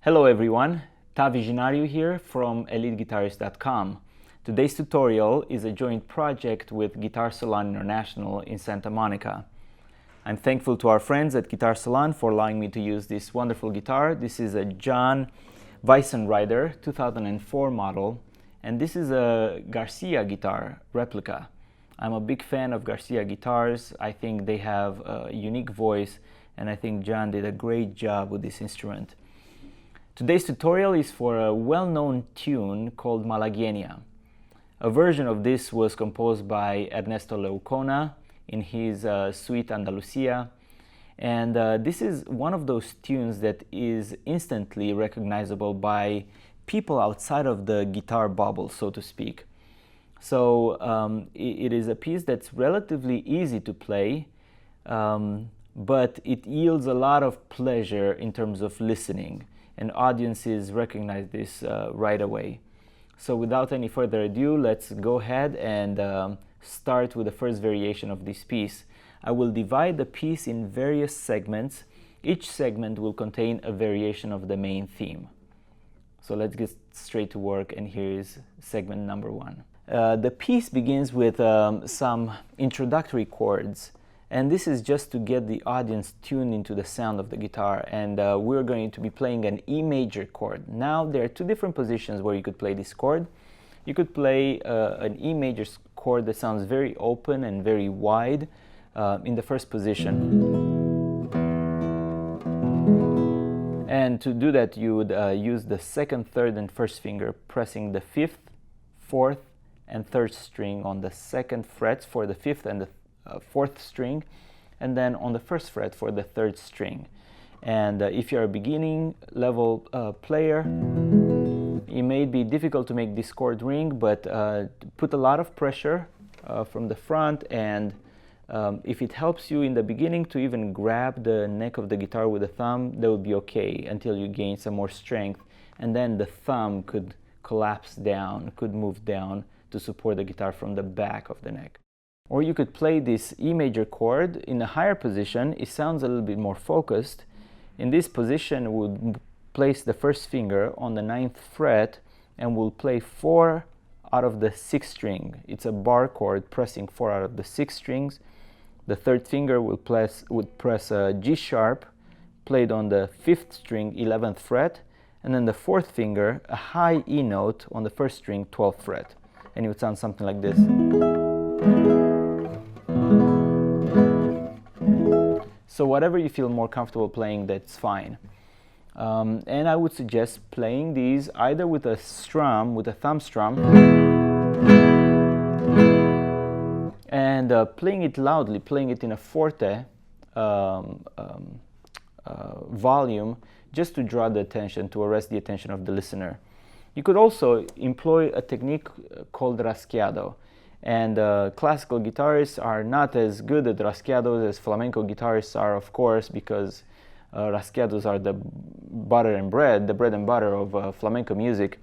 Hello everyone, Visionario here from EliteGuitarist.com. Today's tutorial is a joint project with Guitar Salon International in Santa Monica. I'm thankful to our friends at Guitar Salon for allowing me to use this wonderful guitar. This is a John Weissenrider 2004 model, and this is a Garcia guitar replica. I'm a big fan of Garcia guitars. I think they have a unique voice, and I think John did a great job with this instrument. Today's tutorial is for a well-known tune called Malaguena. A version of this was composed by Ernesto Leucona in his suite Andalusia, and this is one of those tunes that is instantly recognizable by people outside of the guitar bubble, so to speak. So it is a piece that's relatively easy to play, but it yields a lot of pleasure in terms of listening, and audiences recognize this right away. So without any further ado, let's go ahead and start with the first variation of this piece. I will divide the piece in various segments. Each segment will contain a variation of the main theme. So let's get straight to work, and here is segment number one. The piece begins with some introductory chords, and this is just to get the audience tuned into the sound of the guitar, and we're going to be playing an E major chord. Now there are two different positions where you could play this chord. You could play an E major chord that sounds very open and very wide in the first position. And to do that, you would use the second, third, and first finger, pressing the fifth, fourth, and third string on the second frets for the fifth and the fourth string, and then on the first fret for the third string. And if you're a beginning level player, it may be difficult to make this chord ring, but put a lot of pressure from the front, and if it helps you in the beginning to even grab the neck of the guitar with the thumb, that would be okay until you gain some more strength, and then the thumb could collapse down, could move down to support the guitar from the back of the neck. Or you could play this E major chord in a higher position. It sounds a little bit more focused. In this position, we'll place the first finger on the 9th fret, and we'll play 4 out of the 6th string. It's a bar chord, pressing 4 out of the 6 strings. The third finger would press a G sharp, played on the 5th string, 11th fret, and then the fourth finger, a high E note on the first string, 12th fret. And it would sound something like this. So whatever you feel more comfortable playing, that's fine. And I would suggest playing these either with a strum, with a thumb strum, and playing it loudly, playing it in a forte volume, just to draw the attention, to arrest the attention of the listener. You could also employ a technique called rasgueado. And classical guitarists are not as good at rasgueados as flamenco guitarists are, of course, because rasgueados are the butter and bread, the bread and butter of flamenco music.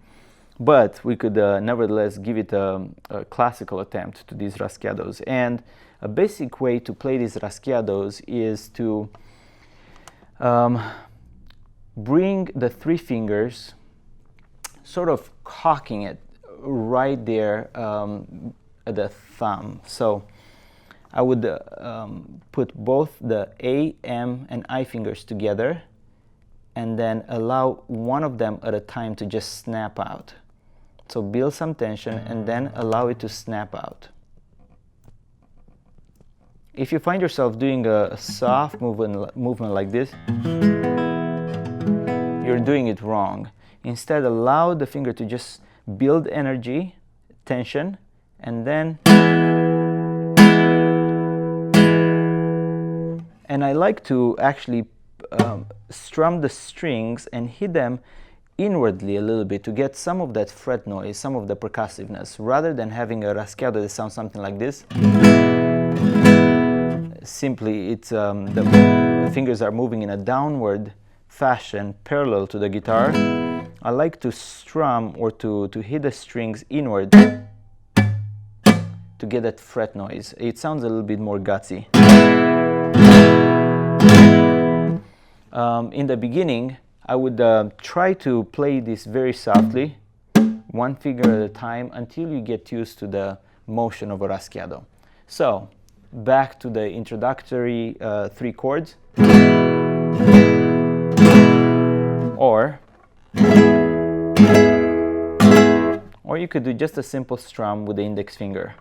But we could nevertheless give it a classical attempt to these rasgueados. And a basic way to play these rasgueados is to bring the 3 fingers, sort of cocking it right there at the thumb. So I would put both the A, M, and I fingers together, and then allow one of them at a time to just snap out. So build some tension and then allow it to snap out. If you find yourself doing a soft movement like this, you're doing it wrong. Instead, allow the finger to just build energy, tension, and then, and I like to actually strum the strings and hit them inwardly a little bit to get some of that fret noise, some of the percussiveness, rather than having a rasgueado that sounds something like this. Simply, it's the fingers are moving in a downward fashion parallel to the guitar. I like to strum or to hit the strings inward to get that fret noise. It sounds a little bit more gutsy. In the beginning, I would try to play this very softly, one finger at a time, until you get used to the motion of a raschiado. So, back to the introductory 3 chords. Or you could do just a simple strum with the index finger.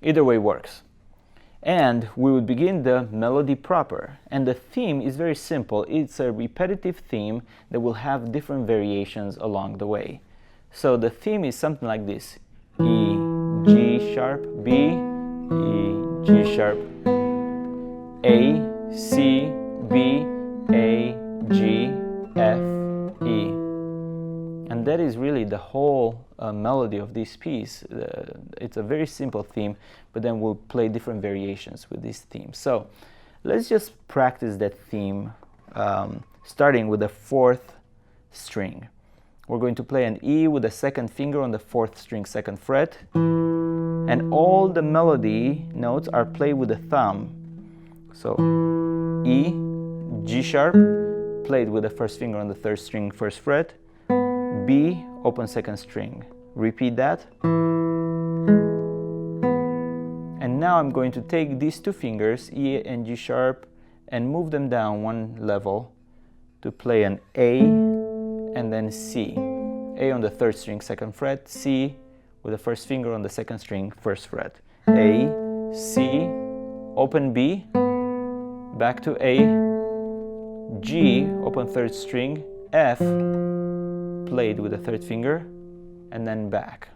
Either way works. And we would begin the melody proper. And the theme is very simple. It's a repetitive theme that will have different variations along the way. So the theme is something like this: E, G sharp, B, E, G sharp, A, C, B, A, G, F, E. And that is really the whole melody of this piece. It's a very simple theme, but then we'll play different variations with this theme. So let's just practice that theme, starting with the 4th string. We're going to play an E with the 2nd finger on the 4th string, 2nd fret. And all the melody notes are played with the thumb. So E, G sharp, played with the 1st finger on the 3rd string, 1st fret. B, open 2nd string. Repeat that. And now I'm going to take these 2 fingers, E and G sharp, and move them down 1 level to play an A and then C. A on the 3rd string, 2nd fret, C with the 1st finger on the 2nd string, 1st fret. A, C, open B, back to A, G, open 3rd string, F, played with the 3rd finger, and then back.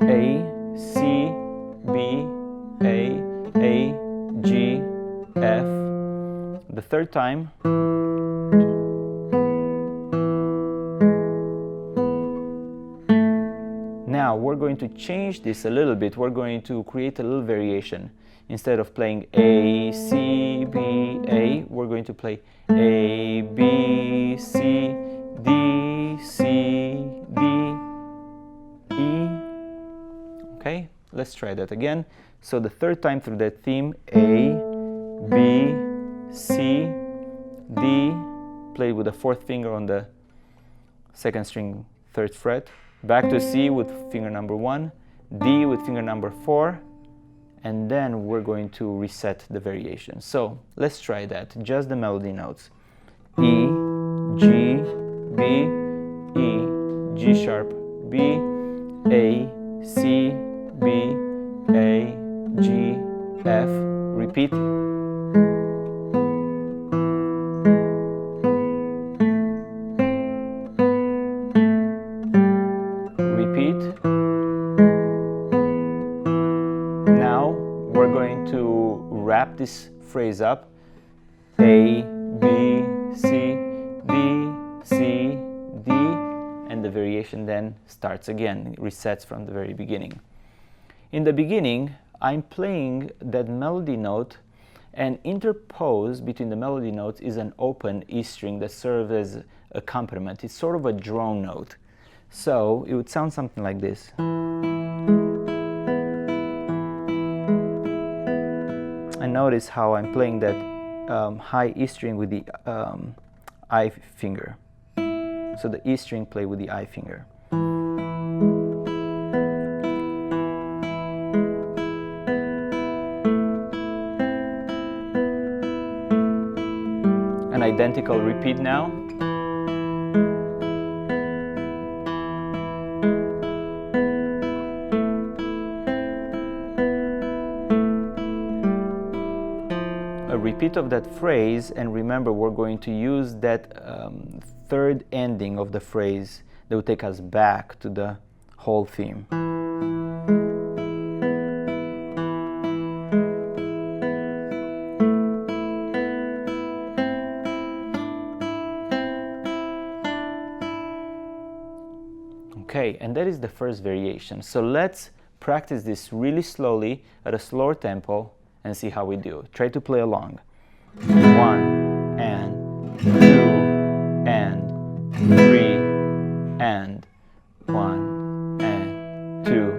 A, C, B, A, G, F. The 3rd time. Now we're going to change this a little bit. We're going to create a little variation. Instead of playing A, C, B, A, we're going to play A, B, C, D, C, D, E. Okay, let's try that again. So the 3rd time through that theme, A, B, C, D, played with the 4th finger on the 2nd string, 3rd fret. Back to C with finger number 1, D with finger number 4, and then we're going to reset the variation. So let's try that, just the melody notes. E, G, B, E, G sharp, B, A, C, B, A, G, F. Repeat. Repeat. Now we're going to wrap this phrase up. A, B, C, D, C, D, and the variation then starts again. It resets from the very beginning. In the beginning, I'm playing that melody note, and interpose between the melody notes is an open E string that serves as accompaniment. It's sort of a drone note. So it would sound something like this. And notice how I'm playing that high E string with the I finger. So the E string played with the I finger. An identical repeat now. A repeat of that phrase, and remember we're going to use that 3rd ending of the phrase that will take us back to the whole theme. Okay, and that is the first variation. So let's practice this really slowly at a slower tempo and see how we do. Try to play along. 1 and 2 and 3 and 1 and 2.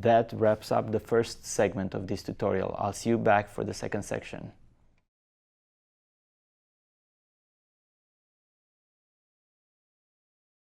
that wraps up the first segment of this tutorial. I'll see you back for the second section.